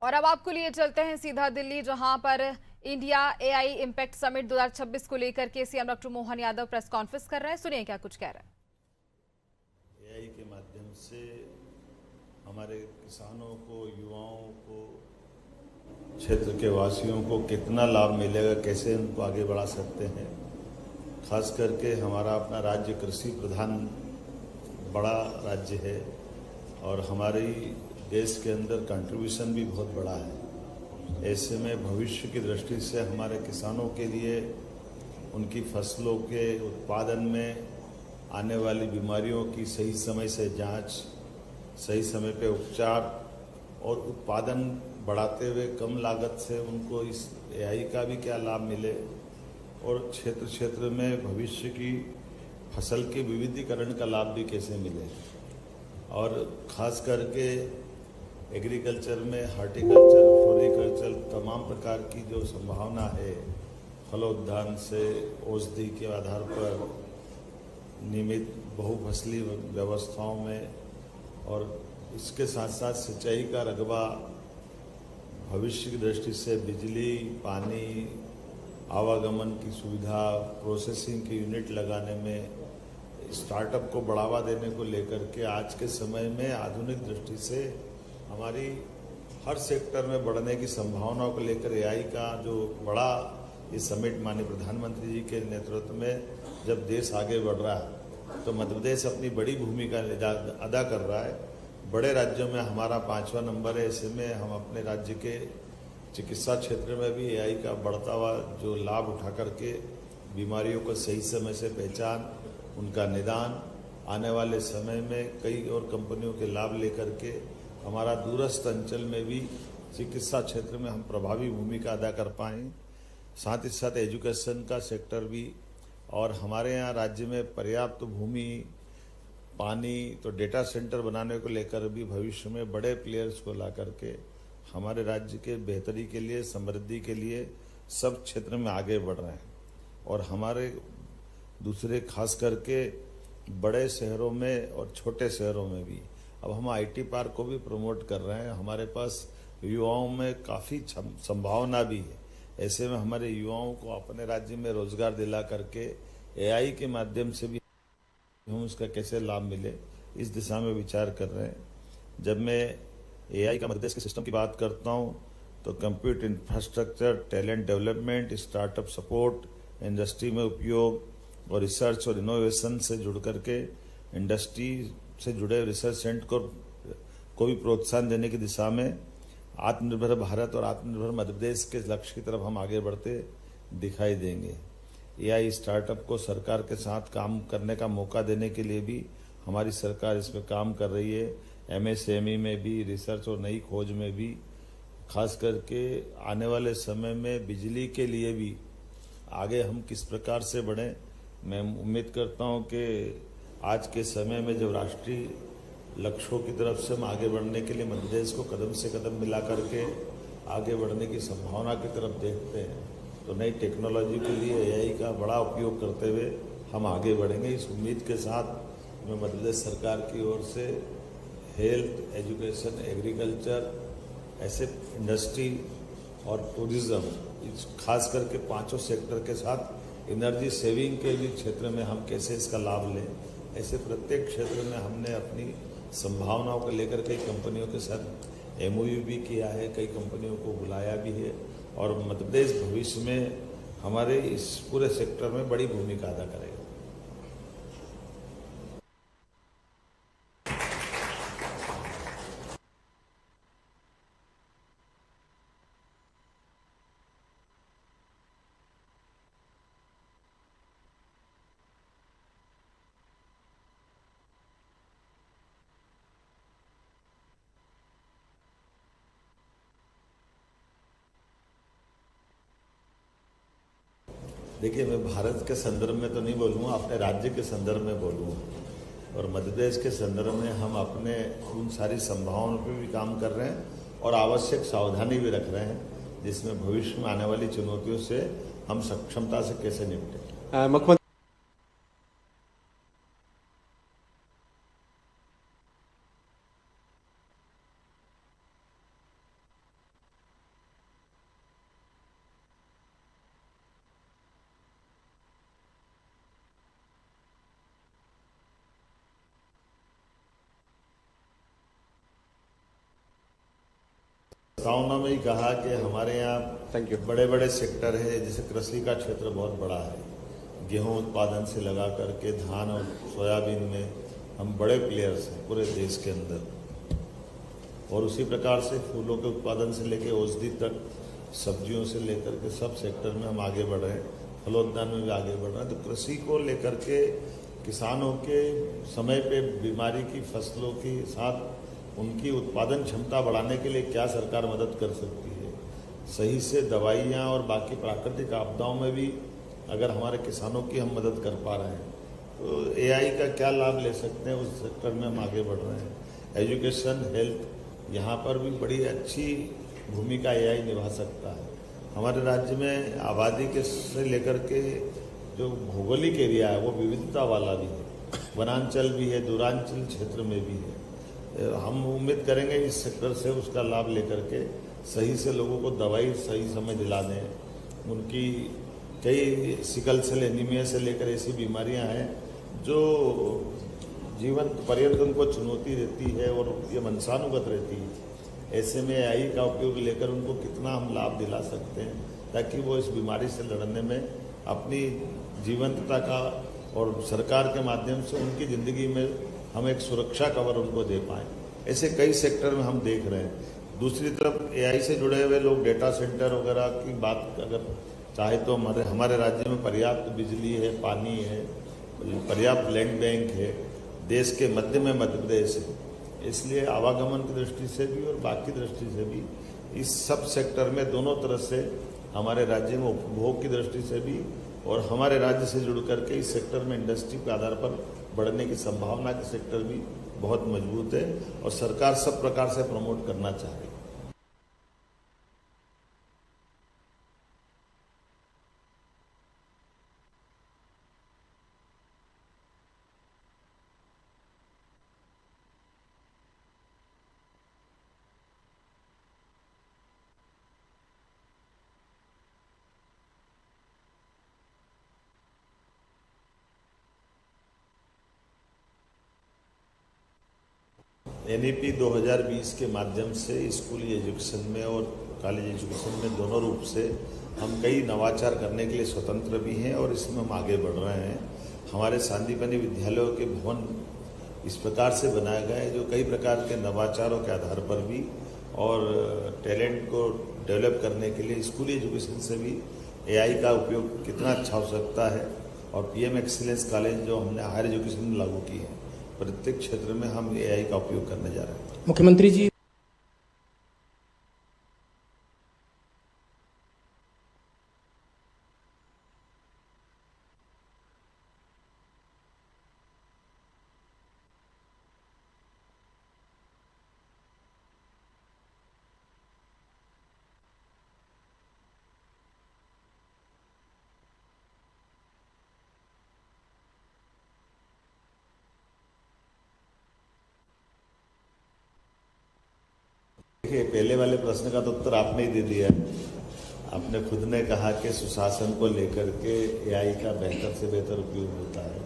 और अब आपको लिए चलते हैं सीधा दिल्ली, जहां पर इंडिया एआई इम्पैक्ट समिट 2026 को लेकर के CM doctor Mohan Yadav press conference कर रहे हैं। सुनिए क्या कुछ कह रहे हैं। एआई के माध्यम से हमारे किसानों को, युवाओं को, क्षेत्र के वासियों को कितना लाभ मिलेगा, कैसे उनको आगे बढ़ा सकते हैं। खास करके हमारा अपना राज्य कृषि प्रधान बड़ा राज्य है और हमारी देश के अंदर कंट्रीब्यूशन भी बहुत बड़ा है। ऐसे में भविष्य की दृष्टि से हमारे किसानों के लिए उनकी फसलों के उत्पादन में आने वाली बीमारियों की सही समय से जांच, सही समय पे उपचार और उत्पादन बढ़ाते हुए कम लागत से उनको इस एआई का भी क्या लाभ मिले और क्षेत्र क्षेत्र में भविष्य की फसल के विविधीकरण का लाभ भी कैसे मिले। और ख़ास करके एग्रीकल्चर में हार्टिकल्चर, फ्लोरिकल्चर तमाम प्रकार की जो संभावना है, फलोद्यान से औषधि के आधार पर नियमित बहुफसली व्यवस्थाओं में, और इसके साथ साथ सिंचाई का रकबा, भविष्य की दृष्टि से बिजली, पानी, आवागमन की सुविधा, प्रोसेसिंग की यूनिट लगाने में, स्टार्टअप को बढ़ावा देने को लेकर के आज के समय में आधुनिक दृष्टि से हमारी हर सेक्टर में बढ़ने की संभावनाओं को लेकर एआई का जो बड़ा ये समिट माननीय प्रधानमंत्री जी के नेतृत्व में जब देश आगे बढ़ रहा है तो मध्य प्रदेश अपनी बड़ी भूमिका अदा कर रहा है। बड़े राज्यों में हमारा 5वां नंबर है। ऐसे में हम अपने राज्य के चिकित्सा क्षेत्र में भी एआई का बढ़ता हुआ जो लाभ उठा करके बीमारियों को सही समय से पहचान, उनका निदान, आने वाले समय में कई और कंपनियों के लाभ लेकर के हमारा दूरस्थ अंचल में भी चिकित्सा क्षेत्र में हम प्रभावी भूमिका अदा कर पाएँ। साथ ही साथ एजुकेशन का सेक्टर भी, और हमारे यहाँ राज्य में पर्याप्त भूमि, पानी, तो डेटा सेंटर बनाने को लेकर भी भविष्य में बड़े प्लेयर्स को ला करके हमारे राज्य के बेहतरी के लिए, समृद्धि के लिए सब क्षेत्र में आगे बढ़ रहे हैं। और हमारे दूसरे खास करके बड़े शहरों में और छोटे शहरों में भी अब हम आईटी पार्क को भी प्रमोट कर रहे हैं। हमारे पास युवाओं में काफ़ी संभावना भी है। ऐसे में हमारे युवाओं को अपने राज्य में रोजगार दिला करके एआई के माध्यम से भी हम उसका कैसे लाभ मिले, इस दिशा में विचार कर रहे हैं। जब मैं एआई का मध्य प्रदेश के सिस्टम की बात करता हूं तो computer infrastructure, talent development, startup support, industry में उपयोग और रिसर्च और इनोवेशन से जुड़ करके इंडस्ट्री से जुड़े रिसर्च सेंटर को भी प्रोत्साहन देने की दिशा में आत्मनिर्भर भारत और आत्मनिर्भर मध्य प्रदेश के लक्ष्य की तरफ हम आगे बढ़ते दिखाई देंगे। एआई स्टार्टअप को सरकार के साथ काम करने का मौका देने के लिए भी हमारी सरकार इस पर काम कर रही है। एमएसएमई में भी, रिसर्च और नई खोज में भी, खास करके आने वाले समय में बिजली के लिए भी आगे हम किस प्रकार से बढ़ें। मैं उम्मीद करता हूं कि आज के समय में जब राष्ट्रीय लक्ष्यों की तरफ से हम आगे बढ़ने के लिए मध्य प्रदेश को कदम से कदम मिला करके आगे बढ़ने की संभावना की तरफ देखते हैं तो नई टेक्नोलॉजी के लिए एआई का बड़ा उपयोग करते हुए हम आगे बढ़ेंगे। इस उम्मीद के साथ मैं मध्य प्रदेश सरकार की ओर से हेल्थ, एजुकेशन, एग्रीकल्चर, ऐसे इंडस्ट्री और टूरिज्म, खास करके पांचों सेक्टर के साथ एनर्जी सेविंग के भी क्षेत्र में हम कैसे इसका लाभ लें, ऐसे प्रत्येक क्षेत्र में हमने अपनी संभावनाओं को लेकर कई कंपनियों के साथ एमओयू भी किया है, कई कंपनियों को बुलाया भी है और मध्य प्रदेश भविष्य में हमारे इस पूरे सेक्टर में बड़ी भूमिका अदा करेगा। देखिए, मैं भारत के संदर्भ में तो नहीं बोलूँगा, अपने राज्य के संदर्भ में बोलूँगा। और मध्य प्रदेश के संदर्भ में हम अपने उन सारी संभावनाओं पर भी काम कर रहे हैं और आवश्यक सावधानी भी रख रहे हैं जिसमें भविष्य में आने वाली चुनौतियों से हम सक्षमता से कैसे निपटें। मुख्यमंत्री प्रस्तावना में ही कहा कि हमारे यहाँ थैंक यू। बड़े बड़े सेक्टर है, जैसे कृषि का क्षेत्र बहुत बड़ा है, गेहूं उत्पादन से लगा करके धान और सोयाबीन में हम बड़े प्लेयर्स हैं पूरे देश के अंदर, और उसी प्रकार से फूलों के उत्पादन से लेकर औषधि तक, सब्जियों से लेकर के सब सेक्टर में हम आगे बढ़ रहे हैं, फलोद्यान में भी आगे बढ़ रहे हैं। तो कृषि को लेकर के किसानों के समय पे बीमारी की फसलों के साथ उनकी उत्पादन क्षमता बढ़ाने के लिए क्या सरकार मदद कर सकती है, सही से दवाइयाँ और बाकी प्राकृतिक आपदाओं में भी अगर हमारे किसानों की हम मदद कर पा रहे हैं तो एआई का क्या लाभ ले सकते हैं, उस सेक्टर में हम आगे बढ़ रहे हैं। एजुकेशन, हेल्थ, यहाँ पर भी बड़ी अच्छी भूमिका एआई निभा सकता है। हमारे राज्य में आबादी के से लेकर के जो भौगोलिक एरिया है वो विविधता वाला भी है, वनांचल भी है, दूरांचल क्षेत्र में भी है। हम उम्मीद करेंगे इस सेक्टर से उसका लाभ लेकर के सही से लोगों को दवाई सही समय दिला दें। उनकी कई सिकल सेल एनीमिया से लेकर ऐसी बीमारियां हैं जो जीवन पर्यंत उनको चुनौती देती है और ये वंशानुगत रहती है। ऐसे में एआई का उपयोग लेकर उनको कितना हम लाभ दिला सकते हैं ताकि वो इस बीमारी से लड़ने में अपनी जीवंतता का और सरकार के माध्यम से उनकी ज़िंदगी में हम एक सुरक्षा कवर उनको दे पाएँ। ऐसे कई सेक्टर में हम देख रहे हैं। दूसरी तरफ एआई से जुड़े हुए लोग डेटा सेंटर वगैरह की बात अगर चाहे तो हमारे राज्य में पर्याप्त बिजली है, पानी है, पर्याप्त लैंड बैंक है, देश के मध्य में मध्य प्रदेश है, इसलिए आवागमन की दृष्टि से भी और बाकी दृष्टि से भी इस सब सेक्टर में दोनों तरह से हमारे राज्य में उपभोग की दृष्टि से भी और हमारे राज्य से जुड़ करके इस सेक्टर में इंडस्ट्री के आधार पर बढ़ने की संभावना के सेक्टर भी बहुत मजबूत है और सरकार सब प्रकार से प्रमोट करना चाह रही है। एनईपी 2020 के माध्यम से स्कूली एजुकेशन में और कॉलेज एजुकेशन में दोनों रूप से हम कई नवाचार करने के लिए स्वतंत्र भी हैं और इसमें हम आगे बढ़ रहे हैं। हमारे सांदीपनि विद्यालयों के भवन इस प्रकार से बनाए गए जो कई प्रकार के नवाचारों के आधार पर भी और टैलेंट को डेवलप करने के लिए स्कूली एजुकेशन से भी एआई का उपयोग कितना अच्छा हो सकता है। और पीएम एक्सीलेंस कॉलेज जो हमने हायर एजुकेशन में लागू की है, प्रत्येक क्षेत्र में हम एआई का उपयोग करने जा रहे हैं। मुख्यमंत्री जी, देखिए, पहले वाले प्रश्न का तो उत्तर आपने ही दे दिया। आपने खुद ने कहा कि सुशासन को लेकर के एआई का बेहतर से बेहतर उपयोग होता है।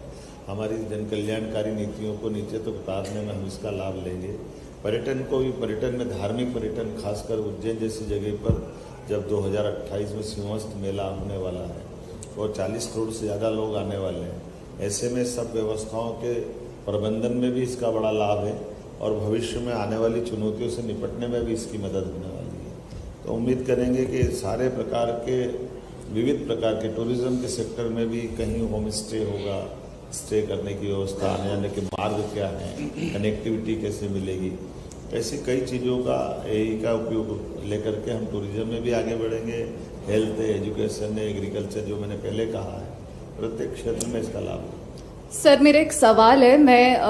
हमारी जन कल्याणकारी नीतियों को नीचे तक उतारने में हम इसका लाभ लेंगे। पर्यटन को भी, पर्यटन में धार्मिक पर्यटन, खासकर उज्जैन जैसी जगह पर जब 2028 में सिंहस्थ मेला होने वाला है और 40 करोड़ से ज़्यादा लोग आने वाले हैं, ऐसे में सब व्यवस्थाओं के प्रबंधन में भी इसका बड़ा लाभ है और भविष्य में आने वाली चुनौतियों से निपटने में भी इसकी मदद होने वाली है। तो उम्मीद करेंगे कि सारे प्रकार के विविध प्रकार के टूरिज्म के सेक्टर में भी कहीं होम स्टे होगा, स्टे करने की व्यवस्था, आने जाने के मार्ग क्या हैं, कनेक्टिविटी कैसे मिलेगी, ऐसी कई चीज़ों का एआई का उपयोग लेकर के हम टूरिज्म में भी आगे बढ़ेंगे। हेल्थ है, एजुकेशन है, एग्रीकल्चर, जो मैंने पहले कहा है, प्रत्येक क्षेत्र में इसका लाभ है। सर, मेरा एक सवाल है। मैं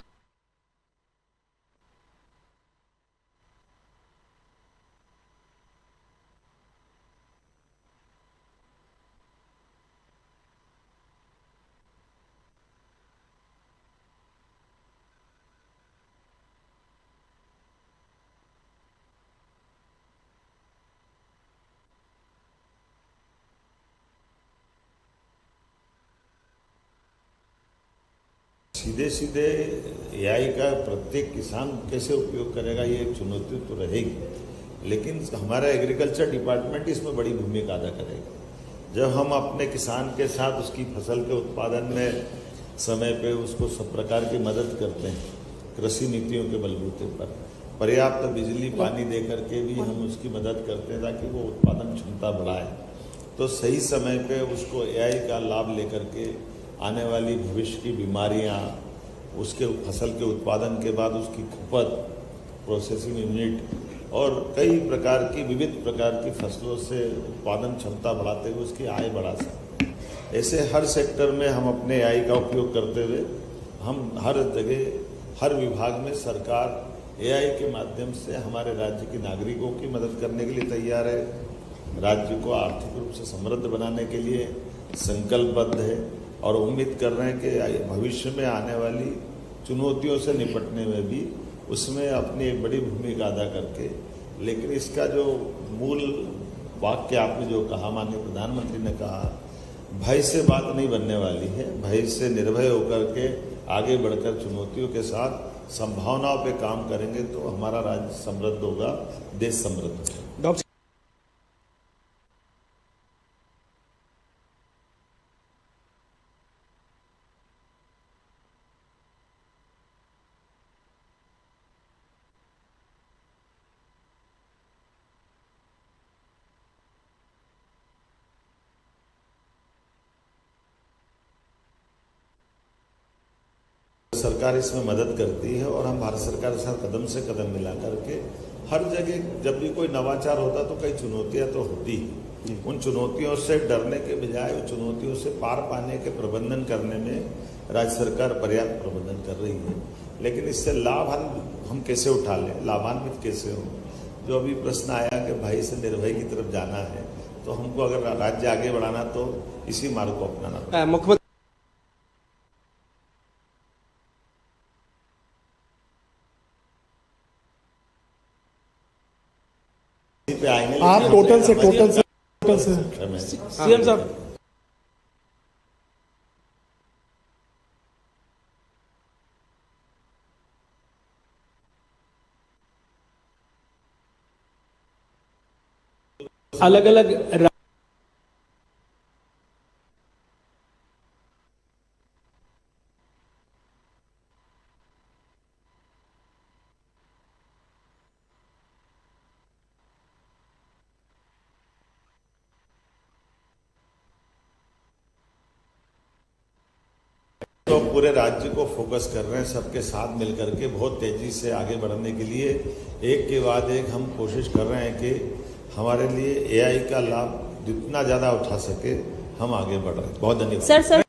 सीधे सीधे एआई का प्रत्येक किसान कैसे उपयोग करेगा, ये एक चुनौती तो रहेगी, लेकिन हमारा एग्रीकल्चर डिपार्टमेंट इसमें बड़ी भूमिका अदा करेगा। जब हम अपने किसान के साथ उसकी फसल के उत्पादन में समय पे उसको सब प्रकार की मदद करते हैं, कृषि नीतियों के बलबूते पर पर्याप्त बिजली पानी दे करके भी हम उसकी मदद करते हैं ताकि वो उत्पादन क्षमता बढ़ाए, तो सही समय पे उसको एआई का लाभ लेकर के आने वाली भविष्य की बीमारियां, उसके फसल के उत्पादन के बाद उसकी खपत, प्रोसेसिंग यूनिट और कई प्रकार की विविध प्रकार की फसलों से उत्पादन क्षमता बढ़ाते हुए उसकी आय बढ़ा सकते हैं। ऐसे हर सेक्टर में हम अपने एआई का उपयोग करते हुए हम हर जगह हर विभाग में सरकार एआई के माध्यम से हमारे राज्य के नागरिकों की मदद करने के लिए तैयार है, राज्य को आर्थिक रूप से समृद्ध बनाने के लिए संकल्पबद्ध है और उम्मीद कर रहे हैं कि भविष्य में आने वाली चुनौतियों से निपटने में भी उसमें अपनी एक बड़ी भूमिका अदा करके, लेकिन इसका जो मूल वाक्य आपने जो कहा, माननीय प्रधानमंत्री ने कहा, भय से बात नहीं बनने वाली है, भय से निर्भय होकर के आगे बढ़कर चुनौतियों के साथ संभावनाओं पे काम करेंगे तो हमारा राज्य समृद्ध होगा, देश समृद्ध होगा। सरकार इसमें मदद करती है और हम भारत सरकार के साथ कदम से कदम मिला करके हर जगह जब भी कोई नवाचार होता तो कई चुनौतियां तो होती ही, उन चुनौतियों से डरने के बजाय उन चुनौतियों से पार पाने के प्रबंधन करने में राज्य सरकार पर्याप्त प्रबंधन कर रही है। लेकिन इससे लाभ हम कैसे उठा लें, लाभान्वित कैसे हो। जो अभी प्रश्न आया कि भय से निर्भय की तरफ जाना है, तो हमको अगर राज्य आगे बढ़ाना तो इसी मार्ग को अपनाना पड़ेगा। मुख्यमंत्री पे आएंगे, आप टोटल से सीएम साहब अलग अलग तो पूरे राज्य को फोकस कर रहे हैं, सबके साथ मिलकर के बहुत तेजी से आगे बढ़ने के लिए एक के बाद एक हम कोशिश कर रहे हैं कि हमारे लिए एआई का लाभ जितना ज़्यादा उठा सके हम आगे बढ़ रहे हैं। बहुत धन्यवाद सर।